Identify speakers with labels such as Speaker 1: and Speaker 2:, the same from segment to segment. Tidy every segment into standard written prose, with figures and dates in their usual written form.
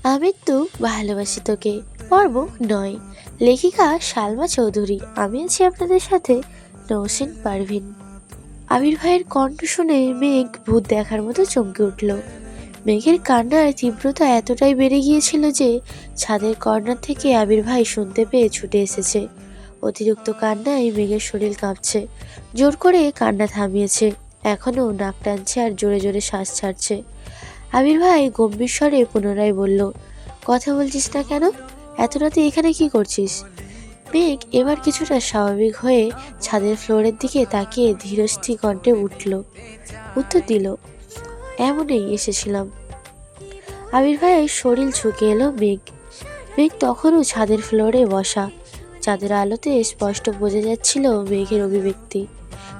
Speaker 1: আমি তো ভালোবাসি তোকে পর্ব 9। লেখিকা সালমা চৌধুরী। আমি আছি আপনাদের সাথে নওশিন পারভিন। আবির ভাইয়ের কণ্ঠ শুনে মেঘ ভূত দেখার মতো চমকে উঠল। মেঘের কান্নার তীব্রতা এতটাই বেড়ে গিয়েছিল যে ছাদের কর্নার থেকে আবির ভাই শুনতে পেয়ে ছুটে এসেছে। অতিরিক্ত কান্নায় মেঘের শরীর কাঁপছে। জোর করে কান্না থামিয়েছে, এখনো নাক টানছে আর জোরে জোরে শ্বাস ছাড়ছে। আবির ভাই গম্ভীর স্বরে পুনরায় বলল, কথা বলছিস না কেন? এত রাতে এখানে কি করছিস? মেঘ এবার কিছুটা স্বাভাবিক হয়ে ছাদের ফ্লোরের দিকে তাকিয়ে ধীরস্থির কণ্ঠে উত্তর দিল, এমনই এসেছিলাম। আবির ভাইয়ের শরীর ঝুঁকে এলো। মেঘ তখনও ছাদের ফ্লোরে বসা। চাঁদের আলোতে স্পষ্ট বোঝা যাচ্ছিল মেঘের অভিব্যক্তি।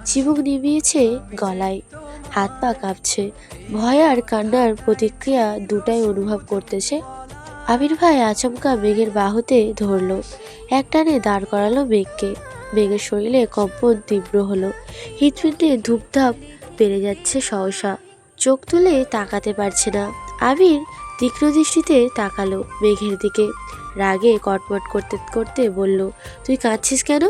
Speaker 1: চিবুক নিভিয়েছে গলায়, হাত পা কাঁপছে, ভয় আর কান্নার প্রতিক্রিয়া দুটাই অনুভব করতেছে। আবির ভাই আচমকা মেঘের বাহুতে ধরল, একটানে দাঁড় করালো মেঘকে। মেঘের শরীরে কম্পন তীব্র হলো, হৃৎপিণ্ডে ধূপধাপ বেড়ে যাচ্ছে সহসা। চোখ তুলে তাকাতে পারছে না। আবির তীক্ষ্ণ দৃষ্টিতে তাকালো মেঘের দিকে, রাগে কটমট করতে করতে বলল, তুই কাঁদছিস কেন?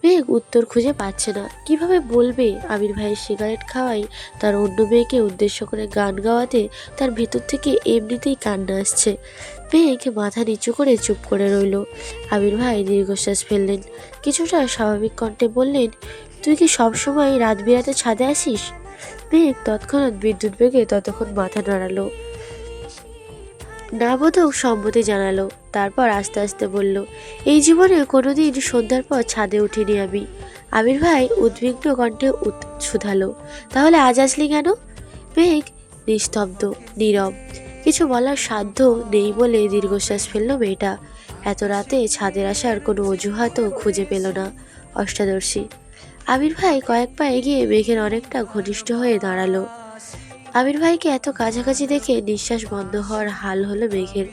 Speaker 1: মেঘ উত্তর খুঁজে পাচ্ছে না। কিভাবে বলবে আবির ভাইয়ের সিগারেট খাওয়াই তার অন্য মেয়েকে উদ্দেশ্য করে গান গাওয়াতে তার ভেতর থেকে এমনিতেই কান্না আসছে। মেঘ মাথা নিচু করে চুপ করে রইল। আবির ভাই দীর্ঘশ্বাস ফেললেন, কিছুটা স্বাভাবিক কণ্ঠে বললেন, তুই কি সবসময় রাত বিরাতে ছাদে আসিস? মেঘ তৎক্ষণাৎ বিদ্যুৎ বেগে ততক্ষণ মাথা নাড়ালো, নাবোধক সম্মতি জানালো। তারপর আস্তে আস্তে বলল, এই জীবনে কোনোদিন সন্ধ্যার পর ছাদে উঠিনি আমি। আবির ভাই উদ্বিগ্ন কণ্ঠে শুধালো, তাহলে আজ আসলি কেন? মেঘ নিস্তব্ধ, নীরব, কিছু বলার সাধ্য নেই বলে দীর্ঘশ্বাস ফেলল মেয়েটা। এত রাতে ছাদের আসার কোনো অজুহাতও খুঁজে পেল না অষ্টাদর্শী। আবির ভাই কয়েক পা এগিয়ে মেঘের অনেকটা ঘনিষ্ঠ হয়ে দাঁড়ালো। আবির ভাইকে এত কাছাকাছি দেখে নিঃশ্বাস বন্ধ হওয়ার হাল হলো মেঘের।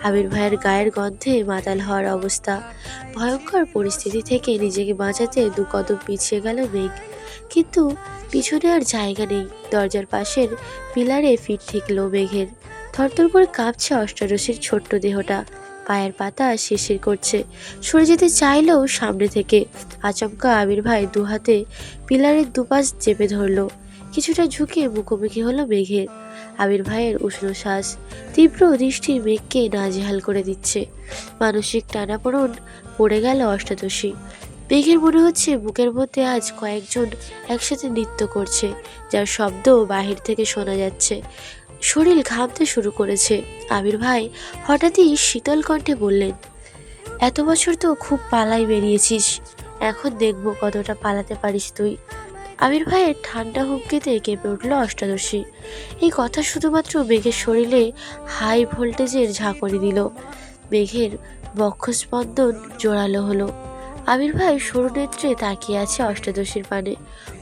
Speaker 1: আবির ভাইয়ের গায়ের গন্ধে মাতাল হওয়ার অবস্থা। ভয়ঙ্কর পরিস্থিতি থেকে নিজেকে বাঁচাতে দু কদম পিছিয়ে গেল মেঘ, কিন্তু পিছনে আর জায়গা নেই। দরজার পাশের পিলারে ফিট ঠেকল মেঘের। থরথর করে কাঁপছে অষ্টাদশীর ছোট্ট দেহটা, পায়ের পাতা শিরশির করছে। সরে যেতে চাইলেও সামনে থেকে আচমকা আবির ভাই দু হাতে পিলারের দুপাশ চেপে ধরল। কিছুটা ঝুঁকে মুখোমুখি হলো মেঘের। আবির ভাইয়ের উষ্ণ শ্বাস, তীব্র দৃষ্টি মেঘকে নাজেহাল করে দিচ্ছে। মানসিক টানাপোড়েন পড়ে গেল অষ্টাদশী। মেঘের মনে হচ্ছে বুকের মধ্যে আজ কয়েকজন একসাথে নৃত্য করছে, যার শব্দ বাহির থেকে শোনা যাচ্ছে। শরীর ঘামতে শুরু করেছে। আবির ভাই হঠাৎই শীতল কণ্ঠে বললেন, এত বছর তো খুব পালাই বেরিয়েছিস, এখন দেখবো কতটা পালাতে পারিস তুই। আবির ভাইয়ের ঠান্ডা হুমকিতে কেঁপে উঠল অষ্টাদশী। এই কথা শুধুমাত্র মেঘের শরীরে হাই ভোল্টেজের ঝাঁকুনি দিল। মেঘের বক্ষস্পন্দন জোরালো হলো। আবির ভাই সরু নেত্রে তাকিয়ে আছে অষ্টাদশীর পানে।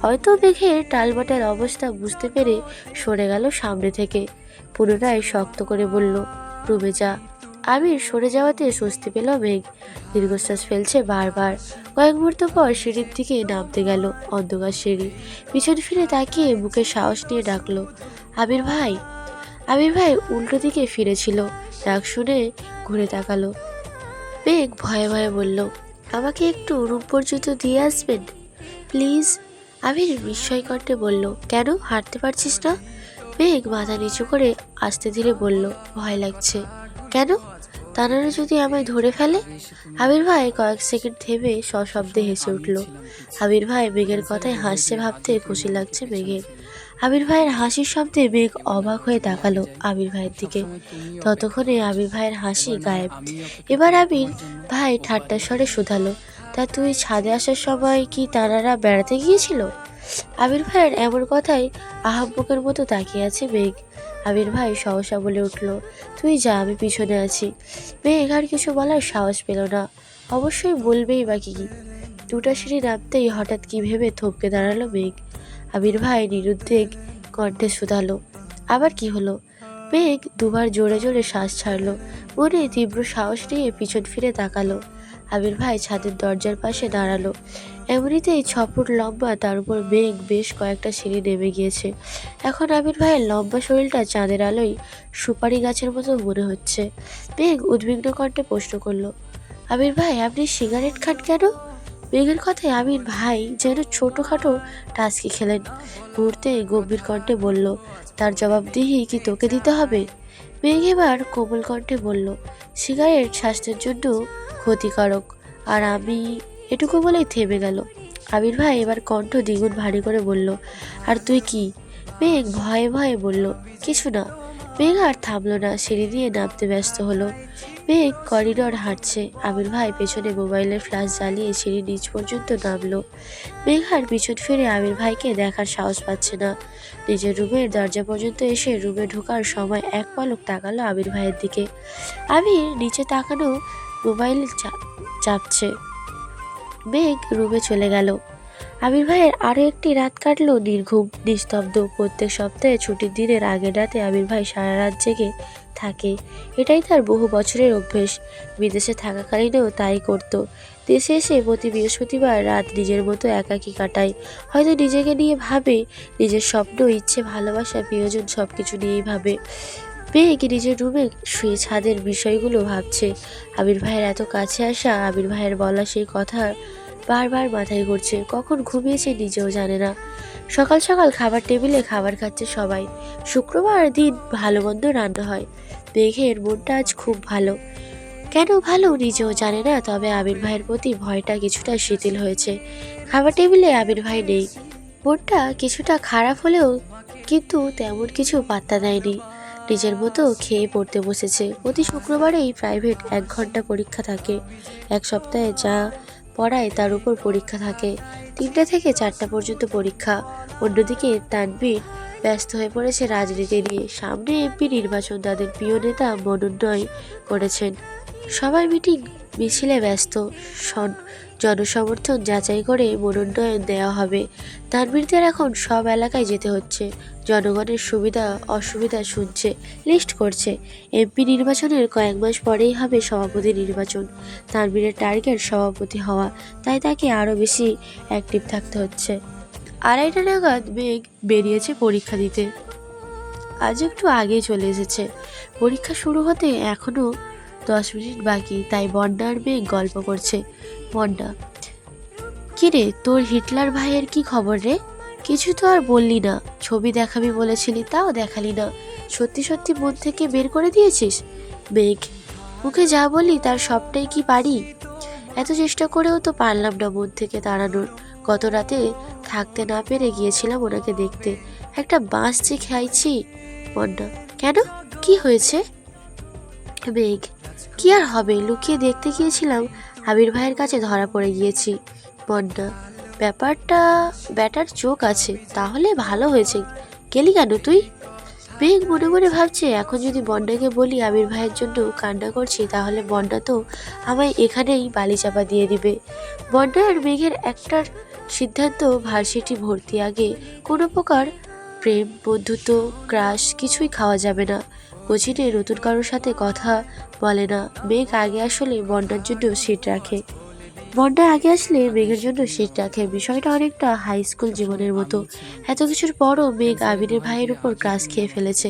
Speaker 1: হয়তো মেঘের টালমাটাল অবস্থা বুঝতে পেরে সরে গেল সামনে থেকে। পুনরায় শক্ত করে বলল, রুমে যা। আবির সরে যাওয়াতে স্বস্তি পেল মেঘ। দীর্ঘশ্বাস ফেলছে বারবার। কয়েক মুহূর্ত পর সিঁড়ির দিকে নামতে গেল, অন্ধকার সিঁড়ি। পিছন ফিরে তাকিয়ে বুকে সাহস নিয়ে ডাকলো, আবির ভাই। আবির ভাই উল্টো দিকে ফিরেছিল। ডাক শুনে ঘুরে তাকালো। মেঘ ভয়ে ভয়ে বলল, আমাকে একটু রুম পর্যন্ত দিয়ে আসবেন প্লিজ? আবির বিস্ময় কণ্ঠে বলল, কেন, হাঁটতে পারছিস না? মেঘ মাথা নিচু করে আস্তে ধীরে বলল, ভয় লাগছে। কেন? তানারা যদি আমায় ধরে ফেলে? আবির ভাই কয়েক সেকেন্ড থেমে সশব্দে হেসে উঠল। আবির ভাই মেঘের কথায় হাসছে ভাবতে খুশি লাগছে মেঘের। আবির ভাইয়ের হাসির শব্দে মেঘ অবাক হয়ে তাকালো আবির ভাইয়ের দিকে। ততক্ষণে আবির ভাইয়ের হাসি গায়েব। এবার আবির ভাই ঠাট্টা স্বরে শুধালো, তা তুই ছাদে আসার সময় কি তানারা বেড়াতে গিয়েছিল? আবির ভাইয়ের এমন কথায় আহাম্মকের মতো তাকিয়ে আছে মেঘ। আবির ভাই সহসা বলে উঠল, তুই যা, আমি পিছনে আছি। মেঘ আর কিছু বলার সাহস পেল না। অবশ্যই বলবেই বা কি। দুটা সিঁড়ি নামতেই হঠাৎ কি ভেবে থমকে দাঁড়ালো মেঘ। আবির ভাই নিরুদ্বেগ কণ্ঠে শুধালো, আবার কি হলো? মেঘ দুবার জোরে জোরে শ্বাস ছাড়লো। মনে তীব্র সাহস নিয়ে পিছন ফিরে তাকালো। আবির ভাই ছাদের দরজার পাশে দাঁড়ালো। এমনিতেই 6 ফুট লম্বা, তার উপর মেঘ বেশ কয়েকটা সিঁড়ি নেমে গিয়েছে। এখন আবির ভাইয়ের লম্বা শরীরটা চাঁদের আলোয় সুপারি গাছের মতো মনে হচ্ছে। মেঘ উদ্বিগ্ন কণ্ঠে প্রশ্ন করলো, আবির ভাই আপনি সিগারেট খান কেন? মেঘের কথায় আবির ভাই যেন ছোটখাটো টাস্কি খেলেন। মুহূর্তে গম্ভীর কণ্ঠে বলল, তার জবাবদিহি কি তোকে দিতে হবে? মেঘ এবার কোমল কণ্ঠে বলল, সিগারেট স্বাস্থ্যের জন্য ক্ষতিকারক। আর আমি, এটুকু বলেই থেমে গেল। আবির ভাই এবার কণ্ঠ দ্বিগুণ ভারী করে বলল, আর তুই কি? মেঘ ভয়ে ভয়ে বলল, কিছু না। মেঘ আর থামলো না, সিঁড়ি দিয়ে নামতে ব্যস্ত হলো। মেঘ করিডর হাঁটছে, আবির ভাই পেছনে মোবাইলের ফ্ল্যাশ জ্বালিয়ে সিঁড়ি নিচ পর্যন্ত নামলো। মেঘ আর পিছন ফিরে আবির ভাইকে দেখার সাহস পাচ্ছে না। নিজের রুমের দরজা পর্যন্ত এসে রুমে ঢোকার সময় এক পলক তাকালো আবির ভাইয়ের দিকে। আবির নিচে তাকানো মোবাইল চাপছে। মেঘ রুমে চলে গেল। আবির ভাইয়ের আরও একটি রাত কাটলো নির্ঘুম, নিস্তব্ধ। প্রত্যেক সপ্তাহে ছুটির দিনের আগের রাতে আবির ভাই সারা রাত জেগে থাকে। এটাই তার বহু বছরের অভ্যেস। বিদেশে থাকাকালীনও তাই করত। দেশে এসে প্রতি বৃহস্পতিবার রাত নিজের মতো একাকী কাটায়। হয়তো নিজেকে নিয়ে ভাবে, নিজের স্বপ্ন, ইচ্ছে, ভালোবাসা, প্রিয়জন সব কিছু নিয়েই ভাবে। মেঘ নিজের রুমে শুয়ে ছাদের বিষয়গুলো ভাবছে। আবির ভাইয়ের এত কাছে আসা, আবির ভাইয়ের বলা সেই কথা বারবার মাথায় ঘুরছে। কখন ঘুমিয়েছে নিজেও জানে না। সকাল সকাল খাবার টেবিলে খাবার খাচ্ছে সবাই। শুক্রবার দিন ভালো মন্দ রান্না হয়। মেঘের মনটা আজ খুব ভালো। কেন ভালো নিজেও জানে না, তবে আবির ভাইয়ের প্রতি ভয়টা কিছুটা শিথিল হয়েছে। খাবার টেবিলে আবির ভাই নেই। মনটা কিছুটা খারাপ হলেও কিন্তু তেমন কিছু পাত্তা দেয়নি। নিজের মতো খেয়ে পড়তে বসেছে। প্রতি শুক্রবারেই প্রাইভেট 1 ঘন্টা পরীক্ষা থাকে। এক সপ্তাহে যা পড়ায় তার উপর পরীক্ষা থাকে। 3টা থেকে 4টা পর্যন্ত পরীক্ষা। অন্যদিকে তানভীর ব্যস্ত হয়ে পড়েছে রাজনীতি নিয়ে। সামনে এমপি নির্বাচন, তাদের প্রিয় নেতা মনোনয়ন করেছেন। সবাই মিটিং মিছিলে ব্যস্ত। জনসমর্থন যাচাই করে মনোনয়ন দেওয়া হবে। তানভীরদের এখন সব এলাকায় যেতে হচ্ছে। জনগণের সুবিধা অসুবিধা শুনছে, লিস্ট করছে। এমপি নির্বাচনের কয়েক মাস পরেই হবে সভাপতি নির্বাচন। তানভীরের টার্গেট সভাপতি হওয়া, তাই তাকে আরও বেশি অ্যাক্টিভ থাকতে হচ্ছে। 2:30টা নাগাদ মেঘ বেরিয়েছে পরীক্ষা দিতে। আজ একটু আগেই চলে এসেছে। পরীক্ষা শুরু হতে এখনও 10 মিনিট বাকি, তাই বন্যা আর মেঘ গল্প করছে। বন্যা, কিরে তোর হিটলার ভাইয়ের কি খবর রে? কিছু তো আর বললি না। ছবি দেখাবি বলেছিলি, তাও দেখালি না। সত্যি সত্যি মন থেকে বের করে দিয়েছিস? মেঘ, মুখে যা বলি তার সবটাই কি পারি? এত চেষ্টা করেও তো পারলাম না মন থেকে তাড়ানোর। গত রাতে থাকতে না পেরে গিয়েছিলাম ওনাকে দেখতে। একটা বাঁশ যে খাইছি। বন্যা, কেন, কি হয়েছে? মেঘ, কি আর হবে, লুকিয়ে দেখতে গিয়েছিলাম, আবির ভাইয়ের কাছে ধরা পড়ে গিয়েছি। বন্যা, ব্যাটার চোখ আছে, তাহলে ভালো হয়েছে। গেলি কেন তুই? মেঘ মনে মনে ভাবছে, এখন যদি বন্যাকে বলি আবির ভাইয়ের জন্য কান্না করছি, তাহলে বন্যা তো আমায় এখানেই বালি চাপা দিয়ে দিবে। বন্যা আর মেঘের একটার সিদ্ধান্ত, ভার্সিটি ভর্তি আগে কোনো প্রকার প্রেম, বন্ধুত্ব, ক্রাশ কিছুই খাওয়া যাবে না। কোচিনে নতুন কারোর সাথে কথা বলে না। মেঘ আগে আসলে বন্যার জন্য সিট রাখে। বন্যা আগে আসলে মেঘের জন্য সিট রাখে। বিষয়টা অনেকটা হাই স্কুল জীবনের মতো। এত কিছুর পরও মেঘ আবিরের ভাইয়ের উপর ক্রাশ খেয়ে ফেলেছে।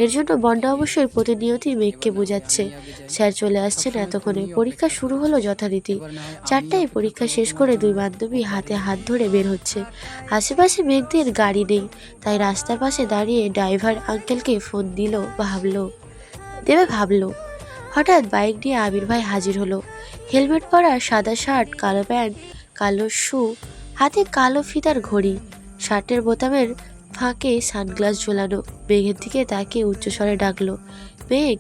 Speaker 1: এর জন্য বন্যা অবশ্যই প্রতিনিয়তই মেঘকে বোঝাচ্ছে। স্যার চলে আসছেন এতক্ষণে। পরীক্ষা শুরু হলো যথারীতি। 4টায় পরীক্ষা শেষ করে দুই বান্ধবী হাতে হাত ধরে বের হচ্ছে। আশেপাশে মেঘদের গাড়ি নেই, তাই রাস্তার পাশে দাঁড়িয়ে ড্রাইভার আঙ্কেলকে ফোন ভাবলো। হঠাৎ বাইক নিয়ে আবির ভাই হাজির হলো। হেলমেট পরা, সাদা শার্ট, কালো প্যান্ট, কালো শু, হাতে কালো ফিতার ঘড়ি, শার্টের বোতামের ফাঁকে সানগ্লাস ঝোলানো। মেঘের দিকে তাকিয়ে উচ্চস্বরে ডাকলো, মেঘ।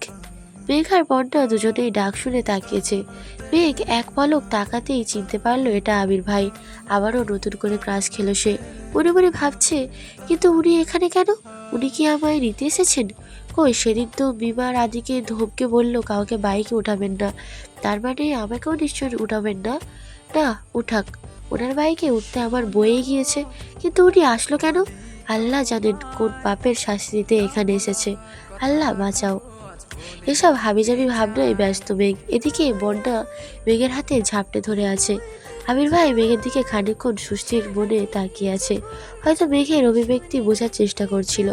Speaker 1: মেঘ আর বন্যা দুজনেই ডাক শুনে তাকিয়েছে। মেঘ এক পলক তাকাতেই চিনতে পারলো এটা আবির ভাই। আবারও নতুন করে ক্রাশ খেলো সে। মনে মনে ভাবছে, কিন্তু উনি এখানে কেন? উনি কি আমায় নিতে এসেছেন? কই, সেদিন তো বিমার আদিকে ধমকে বললো কাউকে বাইকে উঠাবেন না। তার মানে আমাকেও নিশ্চয়ই উঠাবেন না। না, উঠাক, ওনার বাইকে উঠতে আমার বয়ে গিয়েছে, কিন্তু উনি আসলো কেন? আল্লাহ জানেন কোন পাপের শাস্তি দিতে এখানে এসেছে। আল্লাহ বাঁচাও। এসব হাবিজাবি ভাবনায় ব্যস্ত মেঘ। এদিকে বন্যা মেঘের হাতে ঝাপটে ধরে আছে। আবির ভাই মেঘের দিকে খানিকক্ষণ সুস্থির মনে তাকিয়ে আছে। হয়তো মেঘের অভিব্যক্তি বোঝার চেষ্টা করছিল।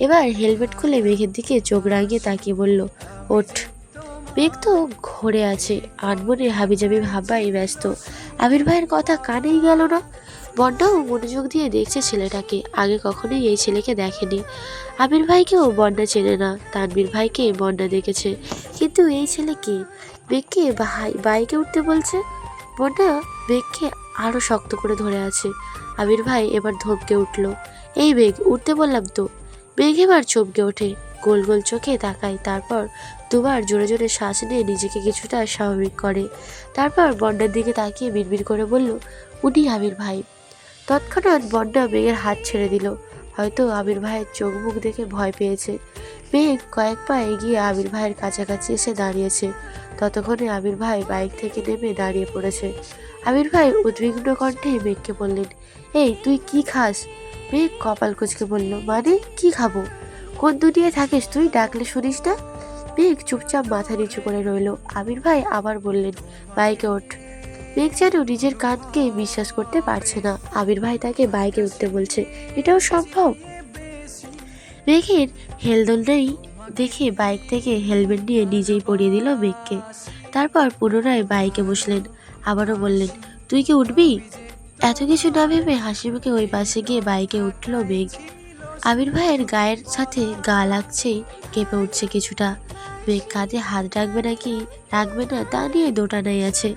Speaker 1: এবার হেলমেট খুলে মেঘের দিকে চোখ রাঙিয়ে তাকিয়ে বলল, ওঠ। মেঘ তো ঘরে আছে, আনমনে হাবিজাবি ভাবাই ব্যস্ত। আবির ভাইয়ের কথা কানেই গেল না। বন্যাও মনোযোগ দিয়ে দেখছে ছেলেটাকে, আগে কখনোই এই ছেলেকে দেখেনি। আবির ভাইকেও বন্যা চেনে না, তানবীর ভাইকে বন্যা দেখেছে, কিন্তু এই ছেলে কে? মেঘকে বাইকে উঠতে বলছে। বন্যা মেঘকে আরো শক্ত করে ধরে আছে। আবির ভাই এবার ধমকে উঠল, এই মেঘ, উঠতে বললাম তো। মেঘ এবার চমকে ওঠে, গোল গোল চোখে তাকায়, তারপর দুবার জোরে জোরে শ্বাস নিয়ে নিজেকে কিছুটা স্বাভাবিক করে। তারপর বন্যার দিকে তাকিয়ে বিড়বিড় করে বলল, উনি আবির ভাই। তৎক্ষণাৎ বন্যা মেঘের হাত ছেড়ে দিল। হয়তো আবির ভাইয়ের চোখ মুখ দেখে ভয় পেয়েছে। মেঘ কয়েক পা এগিয়ে আবির ভাইয়ের কাছাকাছি এসে দাঁড়িয়েছে। ততক্ষণে আবির ভাই বাইক থেকে নেমে দাঁড়িয়ে পড়েছে। আবির ভাই উদ্বিগ্ন কণ্ঠে মেঘকে বললেন, এই তুই কি খাস? মেঘ কপাল কুঁচকে বলল, মানে কি খাবো? কোন দুনিয়ায় থাকিস তুই, ডাকলে শুনিস না? মেঘ চুপচাপ মাথা নিচু করে রইল। আবির ভাই আবার বললেন, বাইকে ওঠ। মেঘ যেন নিজের কানকে বিশ্বাস করতে পারছে না। আবির ভাই তাকে বাইকে উঠতে বলছে, এটাও সম্ভব? মেঘের হেলদোল নেই দেখে বাইক থেকে হেলমেট নিয়ে নিজেই পরিয়ে দিল মেঘকে। তারপর পুনরায় বাইকে বসলেন। আবারও বললেন, তুই কি উঠবি? এত কিছু না ভেবে হাসি মুখে ওই পাশে গিয়ে বাইকে উঠল মেঘ। আবির ভাইয়ের গায়ের সাথে গা লাগছেই কেঁপে উঠছে কিছুটা। মেঘ কাঁধে হাত রাখবে নাকি রাখবে না তা নিয়ে দোটানাই আছে।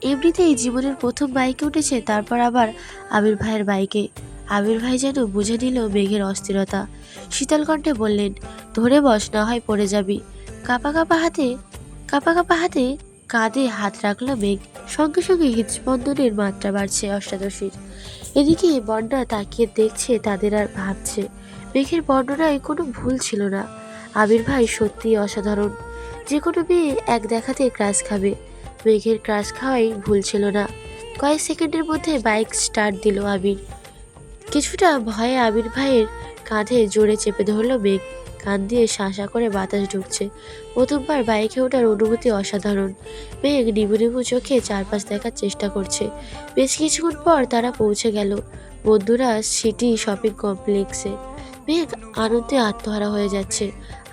Speaker 1: এমনিতেই জীবনের প্রথম বাইকে উঠেছে, তারপর আবার আবির ভাইয়ের বাইকে। আবির ভাই যেন বুঝে নিল মেঘের অস্থিরতা। শীতল কণ্ঠে বললেন, ধরে বস, না হয় পড়ে যাবি। কাঁপা কাঁপা হাতে কাঁধে হাত রাখলো মেঘ। সঙ্গে সঙ্গে হৃদস্পন্দনের মাত্রা বাড়ছে অষ্টাদশীর। এদিকে বন্যা তাকিয়ে দেখছে তাদের আর ভাবছে, মেঘের বর্ণনায় কোনো ভুল ছিল না। আবির ভাই সত্যিই অসাধারণ। যে কোনো মেয়ে এক দেখাতে ক্রাশ খাবে। মেঘের ক্রাশ খাওয়াই ভুল ছিল না। কয়েক সেকেন্ডের মধ্যে বাইক স্টার্ট দিল আবির। কিছুটা ভয়ে আবির ভাইয়ের কাঁধে জোরে চেপে ধরল মেঘ। কান দিয়ে শাঁসা করে বাতাস ঢুকছে। প্রথমবার বাইকে ওঠার অনুভূতি অসাধারণ। মেঘ নিবু নিবু চোখে চারপাশ দেখার চেষ্টা করছে। বেশ কিছুক্ষণ পর তারা পৌঁছে গেল বন্ধুরা সিটি শপিং কমপ্লেক্সে। মেঘ আনন্দে আত্মহারা হয়ে যাচ্ছে।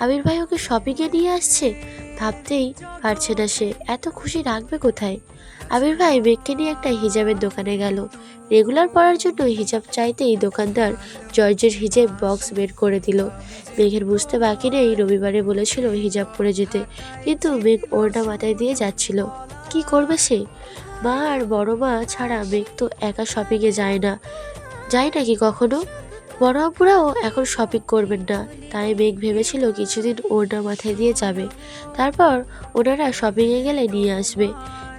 Speaker 1: আবির ভাই ওকে শপিংয়ে নিয়ে আসছে, ভাবতেই পারছে না সে এত খুশি রাখবে কোথায়। আবির ভাই মেঘকে নিয়ে একটা হিজাবের দোকানে গেল। রেগুলার পরার জন্য হিজাব চাইতেই দোকানদার জর্জের হিজাব বক্স বের করে দিল। মেঘের বুঝতে বাকি নেই রবিবারে বলেছিল হিজাব পরে যেতে, কিন্তু মেঘ ওড়না মাথায় দিয়ে যাচ্ছিল। কি করবে সে? মা আর বড় মা ছাড়া মেঘ তো একা শপিংয়ে যায় নাকি কখনো? বড় আপুরাও এখন শপিং করবেন না, তাই মেঘ ভেবেছিল কিছুদিন ওড়না মাথায় দিয়ে যাবে, তারপর ওনারা শপিংয়ে গেলে নিয়ে আসবে।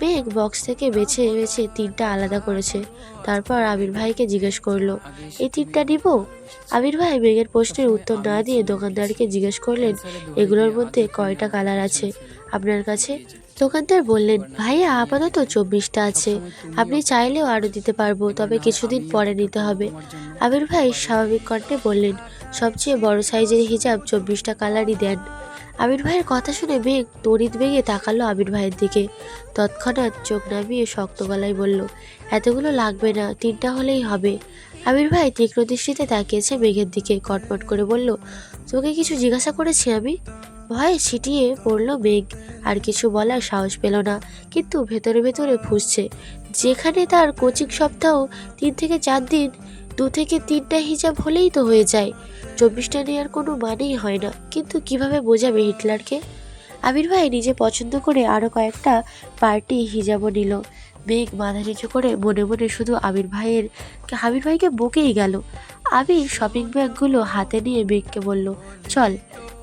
Speaker 1: মেঘ বক্স থেকে বেছে বেছে তিনটা আলাদা করেছে। তারপর আবির ভাইকে জিজ্ঞেস করলো, এই তিনটা নিব? আবির ভাই মেঘের প্রশ্নের উত্তর না দিয়ে দোকানদারকে জিজ্ঞেস করলেন, এগুলোর মধ্যে কয়টা কালার আছে আপনার কাছে? দোকানদার বললেন, ভাইয়া আপাতত 24টা আছে, আপনি চাইলেও আরও দিতে পারবো, তবে কিছুদিন পরে নিতে হবে। আবির ভাই স্বাভাবিক কণ্ঠে বললেন, সবচেয়ে বড় সাইজের হিজাব 24টা কালারই দেন। আবির ভাইয়ের কথা শুনে মেঘ তড়িৎ বেগে তাকালো আবির ভাইয়ের দিকে। তৎক্ষণাৎ চোখ নামিয়ে শক্ত গলায় বলল, এতগুলো লাগবে না, তিনটা হলেই হবে। আবির ভাই তীক্ষ্ণ দৃষ্টিতে তাকিয়েছে মেঘের দিকে, কটমট করে বলল, তোকে কিছু জিজ্ঞাসা করেছি আমি? ভয়ে ছিটিয়ে পড়ল মেঘ, আর কিছু বলার সাহস পেল না, কিন্তু ভেতরে ভেতরে ফুঁসছে। যেখানে তার কোচিং সপ্তাহ 3 থেকে 4 দিন, 2 থেকে 3টা হিজাব হলেই তো হয়ে যায়। 24টা নেওয়ার কোনো মানেই হয় না, কিন্তু কিভাবে বোঝাবে হিটলারকে? আবির ভাই নিজে পছন্দ করে আরও কয়েকটা পার্টি হিজাবও নিল। মেঘ মাথা নিচু করে মনে মনে শুধু আবির ভাইকে বকেই গেল। আবির শপিং ব্যাগগুলো হাতে নিয়ে মেঘকে বলল, চল।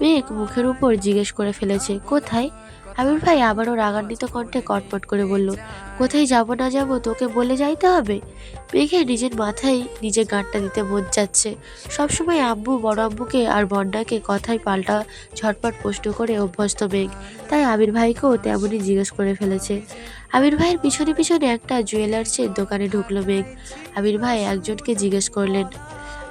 Speaker 1: মেঘ মুখের উপর জিজ্ঞেস করে ফেলেছে, কোথায়? আবির ভাই আবারও রাগান্বিত কণ্ঠে কটমট করে বলল, কোথায় যাব না যাব তোকে বলে যাইতে হবে? মেঘে নিজের মাথায় নিজে গাঁটটা দিতে মন যাচ্ছে। সবসময় আব্বু, বড় আব্বুকে আর বন্যাকে কথায় পাল্টা ঝটপট প্রশ্ন করে অভ্যস্ত মেঘ, তাই আবির ভাইকেও তেমনই জিজ্ঞেস করে ফেলেছে। আবির ভাইয়ের পিছনে পিছনে একটা জুয়েলার্সের দোকানে ঢুকলো মেঘ। আবির ভাই একজনকে জিজ্ঞেস করলেন,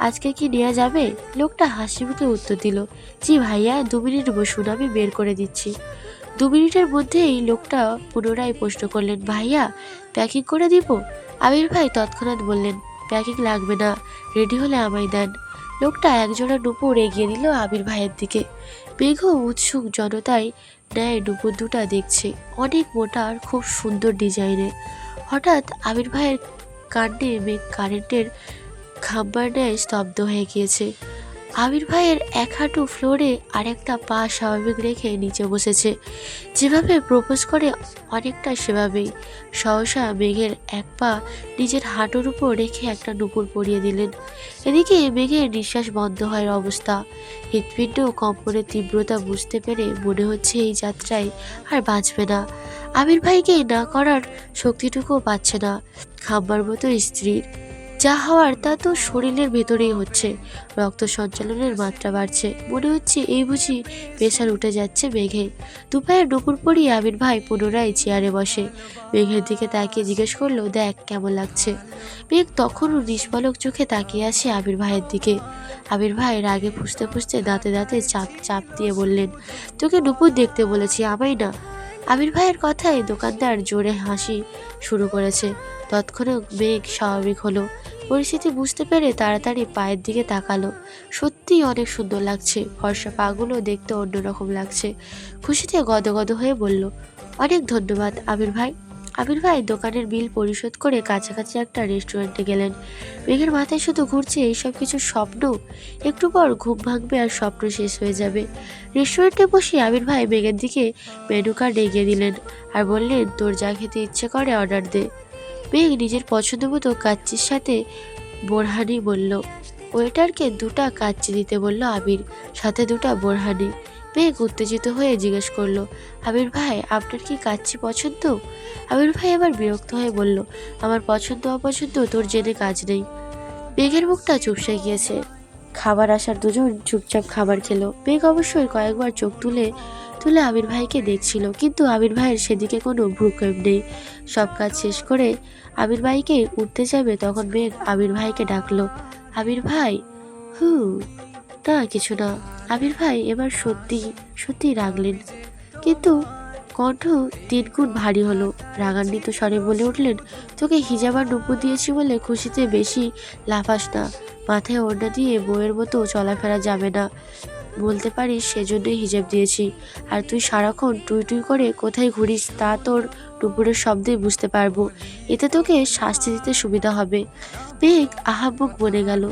Speaker 1: আজকে কি নেওয়া যাবে? লোকটা হাসি মুখে উত্তর দিল, জি ভাইয়া, 2 মিনিট বসুন, আমি বের করে দিচ্ছি। 2 মিনিটের মধ্যেই লোকটা পুনরায় প্রশ্ন করলেন, ভাইয়া প্যাকিং করে দিব? আবির ভাই তৎক্ষণাৎ বললেন, প্যাকিং লাগবে না, রেডি হলে আমায় দেন। লোকটা একজোড়া নুপুর এগিয়ে দিল আবির ভাইয়ের দিকে। মেঘ উৎসুক জনতায় ন্যায় নুপুর দুটা দেখছে, অনেক মোটা আর খুব সুন্দর ডিজাইনের। হঠাৎ আবির ভাইয়ের কাণ্ডে মেঘ কারেন্টের খাম্বার ন্যায় স্তব্ধ হয়ে গিয়েছে। আবির ভাইয়ের এক হাঁটু ফ্লোরে আর একটা পা স্বাভাবিক রেখে নিচে বসেছে, যেভাবে প্রপোজ করে অনেকটা সেভাবেই। সহসা মেঘের এক পা নিজের হাঁটুর উপর রেখে একটা নুপুর পরিয়ে দিলেন। এদিকে মেঘের নিঃশ্বাস বন্ধ হওয়ার অবস্থা। হৃৎপিণ্ড কম্পনের তীব্রতা বুঝতে পেরে মনে হচ্ছে এই যাত্রায় আর বাঁচবে না। আবির ভাইকে না করার শক্তিটুকুও পাচ্ছে না। খাম্বার মতো স্ত্রীর যা হওয়ার তা তো শরীরের ভেতরেই হচ্ছে। রক্ত সঞ্চালনের মাত্রা বাড়ছে, মনে হচ্ছে এই বুঝি প্রেশার উঠে যাচ্ছে মেঘে। দুপায়ের নুপুর পরিয়ে আবির ভাই পুনরায় চেয়ারে বসে মেঘের দিকে তাকিয়ে জিজ্ঞেস করলো, দেখ কেমন লাগছে? মেঘ তখনও নিষ্পলক চোখে তাকিয়ে আছে আবির ভাইয়ের দিকে। আবির ভাই রাগে ফুঁসতে ফুঁসতে দাঁতে দাঁতে চাপ চাপ দিয়ে বললেন, তোকে নুপুর দেখতে বলেছি, আমায় না। আবির ভাইয়ের কথায় দোকানদার জোরে হাসি শুরু করেছে। তৎক্ষণাৎ মেঘ স্বাভাবিক হলো, পরিস্থিতি বুঝতে পেরে তাড়াতাড়ি পায়ের দিকে তাকালো। সত্যিই অনেক সুন্দর লাগছে, ফর্সা পাগুলো দেখতে অন্যরকম লাগছে। খুশিতে গদগদ হয়ে বলল, অনেক ধন্যবাদ আবির ভাই। আবির ভাই দোকানের বিল পরিশোধ করে কাছাকাছি একটা রেস্টুরেন্টে গেলেন। মেঘের মাথায় শুধু ঘুরছে এইসব কিছু স্বপ্ন, একটু পর ঘুম ভাঙবে আর স্বপ্ন শেষ হয়ে যাবে। রেস্টুরেন্টে বসে আবির ভাই মেঘের দিকে মেনু কার্ড এগিয়ে দিলেন আর বললেন, তোর যা খেতে ইচ্ছে করে অর্ডার দে। মেঘ নিজের পছন্দ মতো কাচ্চির সাথে বোরহানি বলল। ওয়েটারকে 2টা কাচ্চি দিতে বলল আবির, সাথে 2টা বোরহানি। মেঘ উত্তেজিত হয়ে জিজ্ঞেস করলো, আবির ভাই আপনার কি কাচ্চি পছন্দ? আবির ভাই এবার বিরক্ত হয়ে বলল, আমার পছন্দ অপছন্দ তোর জেনে কাজ নেই। মেঘের মুখটা চুপসে গিয়েছে। খাবার আসার দুজন চুপচাপ খাবার খেলো। মেঘ অবশ্যই কয়েকবার চোখ তুলে তুলে আবির ভাইকে দেখছিল, কিন্তু আবির ভাইয়ের সেদিকে কোনো ভ্রুক্ষেপ নেই। সব কাজ শেষ করে আবির ভাইকে উঠতে যাবে তখন মেঘ আবির ভাইকে ডাকলো, আবির ভাই। হু, না কিছু না। আবির ভাই এবার সত্যি সত্যি রাগলেন, কিন্তু কণ্ঠ 3 গুণ ভারী হলো। রাগান্বিত স্বরে বলে উঠলেন, তোকে হিজাব আর নুপুর দিয়েছি বলে খুশিতে বেশি লাফাস না। মাথায় ওড়না দিয়ে বউয়ের মতো চলাফেরা যাবে না, বলতে পারিস সেজন্যই হিজাব দিয়েছি। আর তুই সারাক্ষণ টুই টুই করে কোথায় ঘুরিস তা তোর নুপুরের শব্দে বুঝতে পারবো। এতে তোকে শাস্তি দিতে সুবিধা হবে। মেঘ আহাম্মক বনে গেল।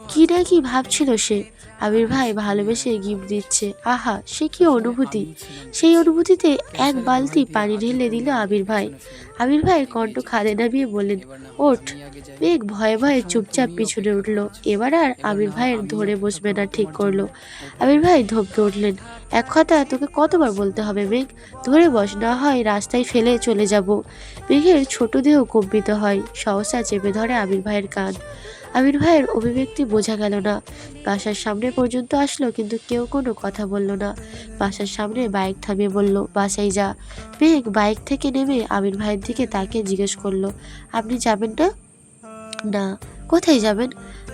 Speaker 1: কি না কি ভাবছিল সে। আবির ভাই ভালোবেসে গিফট দিচ্ছে, আহা সে কি অনুভূতি। সেই অনুভূতিতে এক বালতি পানি ঢেলে দিল আবির ভাই। আবির ভাইয়ের কণ্ঠ খাদে নামিয়ে বললেন, ওঠ। মেঘ ভয়ে ভয়ে চুপচাপ পিছনে উঠল। এবার আর আবির ভাইয়ের ধরে বসবে না ঠিক করলো। আবির ভাই ধমকে উঠলেন, এক কথা তোকে কতবার বলতে হবে মেঘ, ধরে বস, না হয় রাস্তায় ফেলে চলে যাব। মেঘের ছোট দেহ কম্পিত হয়, সহসা চেপে ধরে আবির ভাইয়ের কাঁধ। আবির ভাইয়ের অভিব্যক্তি বোঝা গেল না। বাসার সামনে পর্যন্ত আসলো, কিন্তু কেউ কোনো কথা বলল না। বাসার সামনে বাইক থামিয়ে বলল, বাসায় যা। মেঘ বাইক থেকে নেমে আবির ভাইয়ের দিকে তাকিয়ে জিজ্ঞেস করলো, আপনি যাবেন না? না। কোথায় যাবেন?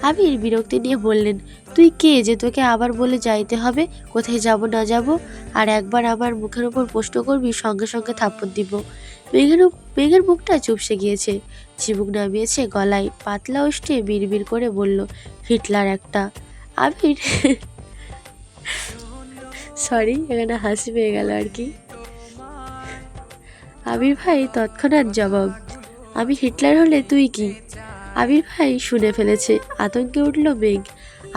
Speaker 1: আবির বিরক্তি নিয়ে বললেন, তুই কে যে তোকে আবার বলে যাইতে হবে কোথায় যাব না যাব? আর একবার আমার মুখের ওপর প্রশ্ন করবি সঙ্গে সঙ্গে থাপ্পড় দিব। মেঘের মুখটা চুপসে গিয়েছে, চিবুক নামিয়েছে গলায়, পাতলা ওষ্ঠে বিড়বিড় করে বলল, হিটলার একটা। আবির সরি, এখানে হাসি পেয়ে গেল আর কি। আবির ভাই তৎক্ষণাৎ জবাব, আমি হিটলার হলে তুই কি? আবির ভাই শুনে ফেলেছে, আতঙ্কে উঠল মেঘ।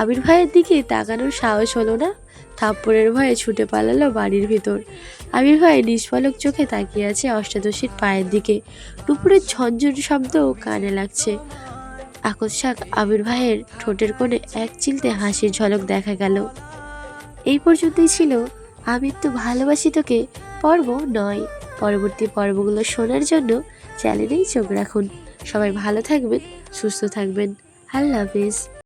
Speaker 1: আবির ভাইয়ের দিকে তাকানোর সাহস হলো না, থাপ্পড়ের ভয়ে ছুটে পালালো বাড়ির ভিতর। আবির ভাই নিষ্পলক চোখে তাকিয়ে আছে অষ্টাদশীর পায়ের দিকে। নুপুরের ঝনঝন শব্দও কানে লাগছে। আকস্মাৎ আবির ভাইয়ের ঠোঁটের কোণে এক চিলতে হাসির ঝলক দেখা গেল। এই পর্যন্তই ছিল আমি তো ভালোবাসি তোকে পর্ব 9। পরবর্তী পর্বগুলো শোনার জন্য চ্যানেলেই চোখ রাখুন। সবাই ভালো থাকবেন, সুস্থ থাকবেন। আল্লাহ হাফেজ।